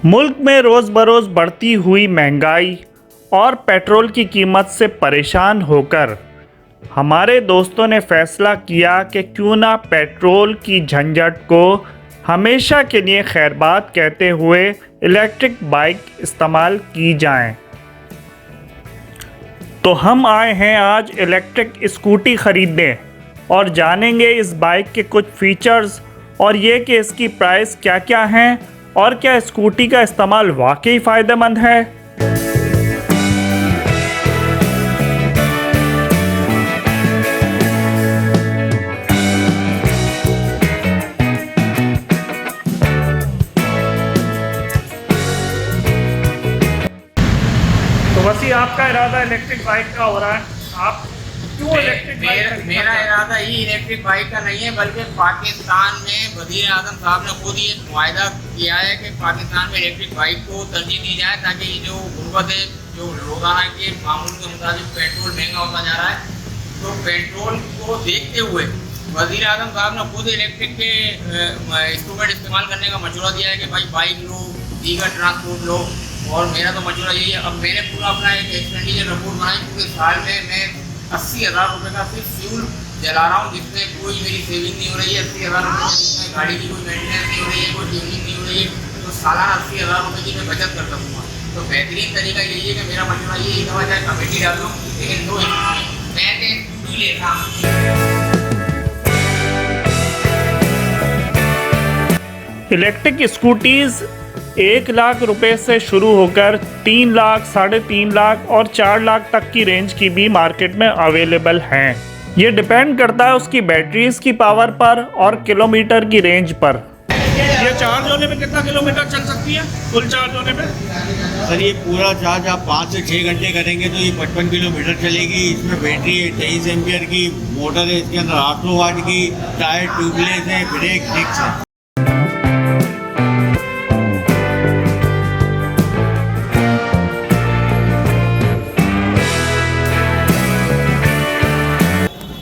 मुल्क में रोज़ बरोज़ बढ़ती हुई महंगाई और पेट्रोल की कीमत से परेशान होकर हमारे दोस्तों ने फ़ैसला किया कि क्यों ना पेट्रोल की झंझट को हमेशा के लिए खैरबाद कहते हुए इलेक्ट्रिक बाइक इस्तेमाल की जाएं। तो हम आए हैं आज इलेक्ट्रिक स्कूटी ख़रीदने और जानेंगे इस बाइक के कुछ फ़ीचर्स और ये कि इसकी प्राइस क्या क्या हैं और क्या स्कूटी का इस्तेमाल वाकई फ़ायदेमंद है। तो वैसे आपका इरादा इलेक्ट्रिक बाइक का हो रहा है, आप क्यों इलेक्ट्रिक बाइक? मेरा इरादा ही इलेक्ट्रिक बाइक का नहीं है, बल्कि पाकिस्तान में वज़ीर आज़म साहब ने खुद ही एक मुआहदा किया है कि पाकिस्तान में इलेक्ट्रिक बाइक को तरजीह दी जाए, ताकि ये जो गुर्बत है, जो रोज़ाना के मामूल के मुताबिक पेट्रोल महंगा होता जा रहा है, तो पेट्रोल को देखते हुए वज़ीर आज़म साहब ने खुद इलेक्ट्रिक के इंस्ट्रूमेंट इस्तेमाल करने का मशवरा दिया है कि भाई बाइक लो, दीगर ट्रांसपोर्ट लो। और मेरा तो मशवरा यही है। अब मैंने पूरा अपना एक एक्सपेंडिचर रिपोर्ट बनाई, पूरे साल में मैं 80,000 रुपये का सिर्फ फ्यूल जला रहा हूँ, जिसमें कोई मेरी सेविंग नहीं हो रही है। 80,000 रुपये जिसमें गाड़ी की कोई मेंटेनेंस नहीं हो रही है, कोई ट्यूनिंग नहीं हो रही है, तो सालाना 80,000 रुपये की मैं बचत कर सकूँगा। तो बेहतरीन तरीका यही है कि मेरा मशवरा यही है, चाहे कमेटी डाल दो, लेकिन दो मैं स्कूटी लेता हूँ। इलेक्ट्रिक स्कूटीज़ 1 लाख रुपए से शुरू होकर 3 लाख, 3.5 लाख और 4 लाख तक की रेंज की भी मार्केट में अवेलेबल हैं। ये डिपेंड करता है उसकी बैटरीज की पावर पर और किलोमीटर की रेंज पर। ये चार्ज होने में कितना किलोमीटर चल सकती है फुल चार्ज होने में? सर ये पूरा चार्ज आप 5 से 6 घंटे करेंगे तो ये 55 किलोमीटर चलेगी। इसमें बैटरी है 23 एम्पियर की, मोटर है इसके अंदर 800 वाट की, टायर ट्यूबलेस है, ब्रेक डिस्क है।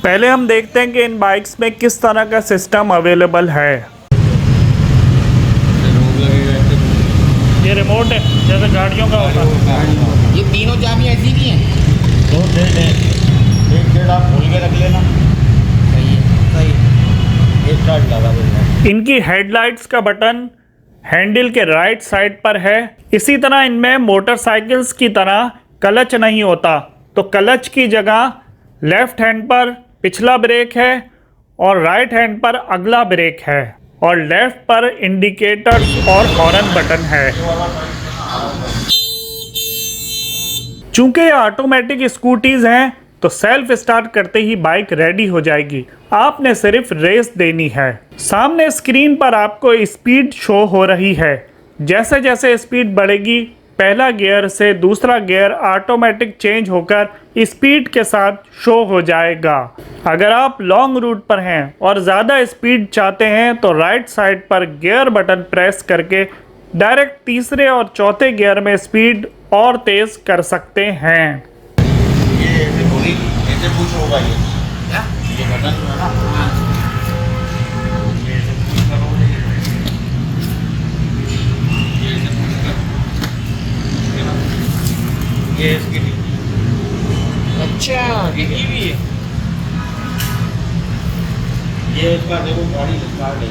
पहले हम देखते हैं कि इन बाइक्स में किस तरह का सिस्टम अवेलेबल है। ये रिमोट है जैसे गाड़ियों का होता है। ये तीनों चाबी ऐसी की हैं? 2 सेट है, एक सेट आप खोल के रख लेना। सही है, सही है। एक स्टार्ट लगा देना। इनकी हेडलाइट्स का बटन हैंडल के राइट साइड पर है। इसी तरह इनमें मोटरसाइकिल्स की तरह क्लच नहीं होता, तो क्लच की जगह लेफ्ट हैंड पर पिछला ब्रेक है और राइट हैंड पर अगला ब्रेक है और लेफ्ट पर इंडिकेटर्स और हॉर्न बटन है। चूंकि ये ऑटोमेटिक स्कूटीज हैं तो सेल्फ स्टार्ट करते ही बाइक रेडी हो जाएगी, आपने सिर्फ रेस देनी है। सामने स्क्रीन पर आपको स्पीड शो हो रही है। जैसे जैसे स्पीड बढ़ेगी पहला गियर से दूसरा गियर ऑटोमेटिक चेंज होकर स्पीड के साथ शो हो जाएगा। अगर आप लॉन्ग रूट पर हैं और ज़्यादा स्पीड चाहते हैं तो राइट साइड पर गियर बटन प्रेस करके डायरेक्ट तीसरे और चौथे गियर में स्पीड और तेज़ कर सकते हैं। ये ऐसे पुश होगा ये बटन जो है ना, ये ऐसे पुश करोगे, ये ऐसे पुश करो, ये इसकी अच्छा, ये भी है। ये इसका देखो गाड़ी स्टार्ट है,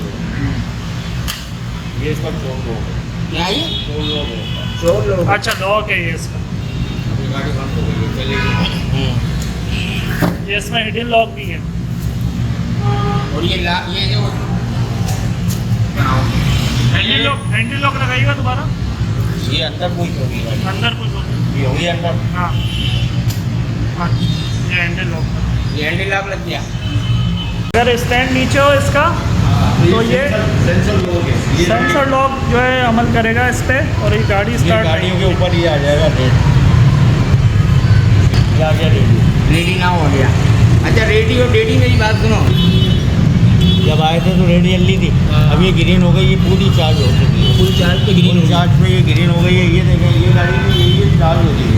ये इसका चोर लोग है। क्या ये? चोर लोग है। चोर लोग। अच्छा लॉक है ये इसका। अभी गाड़ी बंद हो गई, चलेगी। ये इसमें हिडन लॉक भी है। और ये जो हैंडल लॉक लगाइएगा दोबारा। ये अंदर कुछ होगी गाड़ी, अंदर कुछ होगा। ये होगी अंदर। हाँ हाँ, ये हैंडल लॉक। ये हैंडल लॉक लग गया। अगर स्टैंड नीचे हो इसका तो ये सेंसर लॉक है। ये सेंसर लॉक जो है अमल करेगा इस पे और ये गाड़ी ये स्टार्ट गाड़ियों के ऊपर ये आ जाएगा रेड। ये आ गया रेडी। रेडी ना हो गया। अच्छा रेडी हो, रेडी मेरी बात सुनो। जब आए थे तो रेडी जल्दी थी, अब ये ग्रीन हो गई, ये पूरी चार्ज हो चुकी है। फुल चार्ज पे ग्रीन हो चार्ज पे ये ग्रीन हो गई है। ये देखें, ये गाड़ी में ये चार्ज हो गई है।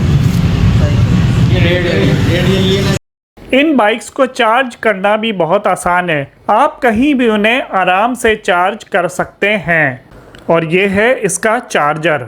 ये रेड है, रेड ये ना। इन बाइक्स को चार्ज करना भी बहुत आसान है। आप कहीं भी उन्हें आराम से चार्ज कर सकते हैं। और ये है इसका चार्जर।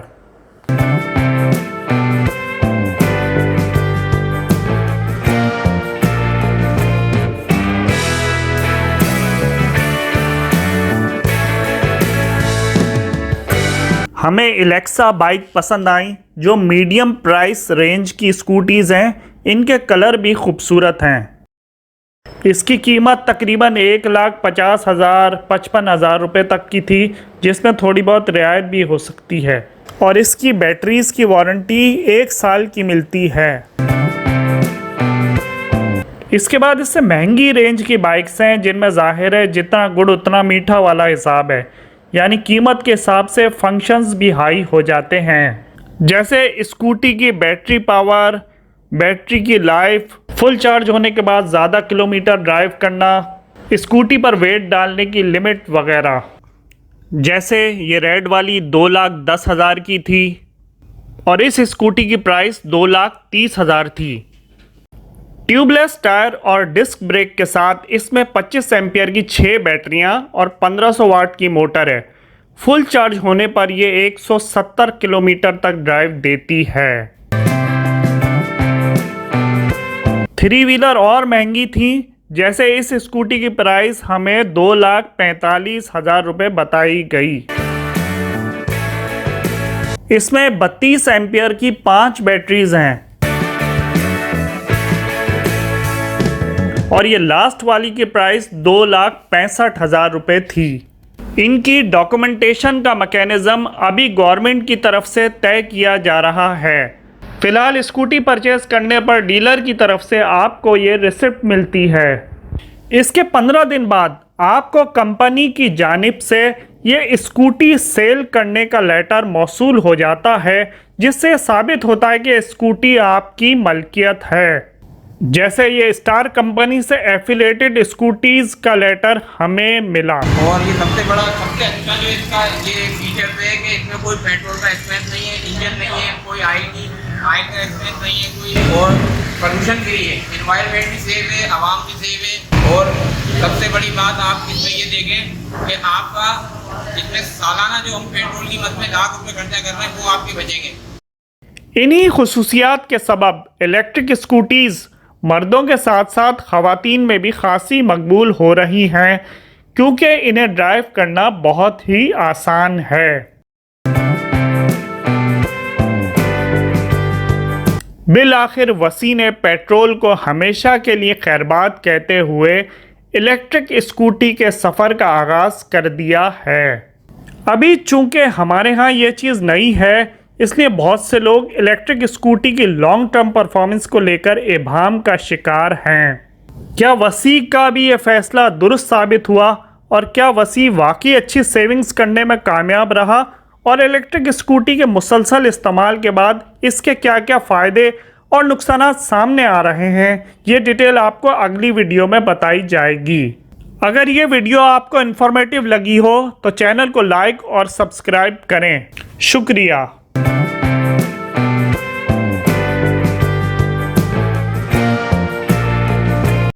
हमें एलेक्सा बाइक पसंद आई जो मीडियम प्राइस रेंज की स्कूटीज़ हैं। इनके कलर भी खूबसूरत हैं। इसकी कीमत तकरीबन 1,50,000 55,000 रुपये तक की थी, जिसमें थोड़ी बहुत रियायत भी हो सकती है। और इसकी बैटरीज़ की वारंटी 1 साल की मिलती है। इसके बाद इससे महंगी रेंज की बाइक्स हैं जिनमें ज़ाहिर है जितना गुड़ उतना मीठा वाला हिसाब है, यानी कीमत के हिसाब से फंक्शंस भी हाई हो जाते हैं। जैसे स्कूटी की बैटरी पावर, बैटरी की लाइफ, फुल चार्ज होने के बाद ज़्यादा किलोमीटर ड्राइव करना, स्कूटी पर वेट डालने की लिमिट वगैरह। जैसे ये रेड वाली 2,10,000 की थी और इस स्कूटी की प्राइस 2,30,000 थी। ट्यूबलेस टायर और डिस्क ब्रेक के साथ इसमें 25 एम्पियर की 6 बैटरियां और 1500 वाट की मोटर है। फुल चार्ज होने पर ये 170 किलोमीटर तक ड्राइव देती है। 3 व्हीलर और महंगी थी, जैसे इस स्कूटी की प्राइस हमें 2,45,000 रुपये बताई गई। इसमें 32 एम्पियर की 5 बैटरीज हैं और ये लास्ट वाली की प्राइस 2,65,000 रुपये थी। इनकी डॉक्यूमेंटेशन का मैकेनिज़्म अभी गवर्नमेंट की तरफ से तय किया जा रहा है। फ़िलहाल स्कूटी परचेज़ करने पर डीलर की तरफ से आपको ये रिसिप्ट मिलती है। इसके 15 दिन बाद आपको कंपनी की जानिब से ये स्कूटी सेल करने का लेटर मौसूल हो जाता है, जिससे साबित होता है कि स्कूटी आपकी मलकियत है। जैसे ये स्टार कंपनी से एफिलेटेड स्कूटीज़ का लेटर हमें मिला। और ये सबसे बड़ा सबसे अच्छा जो इसका ये फीचर है कि इसमें कोई पेट्रोल का एक्सपेंस नहीं है, इंजन नहीं है, कोई ऑयल का एक्सपेंस नहीं है कोई, और पोल्यूशन फ्री है, एनवायरनमेंट भी सेफ है, आवाम भी सेफ है। और सबसे बड़ी बात आप इसमें ये देखें कि आपका इसमें सालाना जो हम पेट्रोल कीमत में लाख रुपये खर्चा कर रहे हैं वो आपके बचेंगे। इन्हीं खुसूसियात के सबब इलेक्ट्रिक स्कूटीज़ मर्दों के साथ साथ ख़वातीन में भी खासी मकबूल हो रही हैं, क्योंकि इन्हें ड्राइव करना बहुत ही आसान है। बिल आखिर वसी ने पेट्रोल को हमेशा के लिए खैरबाद कहते हुए इलेक्ट्रिक स्कूटी के सफ़र का आगाज़ कर दिया है। अभी चूँकि हमारे यहाँ ये चीज़ नई है, इसलिए बहुत से लोग इलेक्ट्रिक स्कूटी की लॉन्ग टर्म परफॉर्मेंस को लेकर इबाहम का शिकार हैं। क्या वसी का भी ये फ़ैसला दुरुस्त साबित हुआ और क्या वसी वाकई अच्छी सेविंग्स करने में कामयाब रहा, और इलेक्ट्रिक स्कूटी के मुसलसल इस्तेमाल के बाद इसके क्या क्या फ़ायदे और नुकसानात सामने आ रहे हैं, ये डिटेल आपको अगली वीडियो में बताई जाएगी। अगर ये वीडियो आपको इन्फॉर्मेटिव लगी हो तो चैनल को लाइक और सब्सक्राइब करें। शुक्रिया।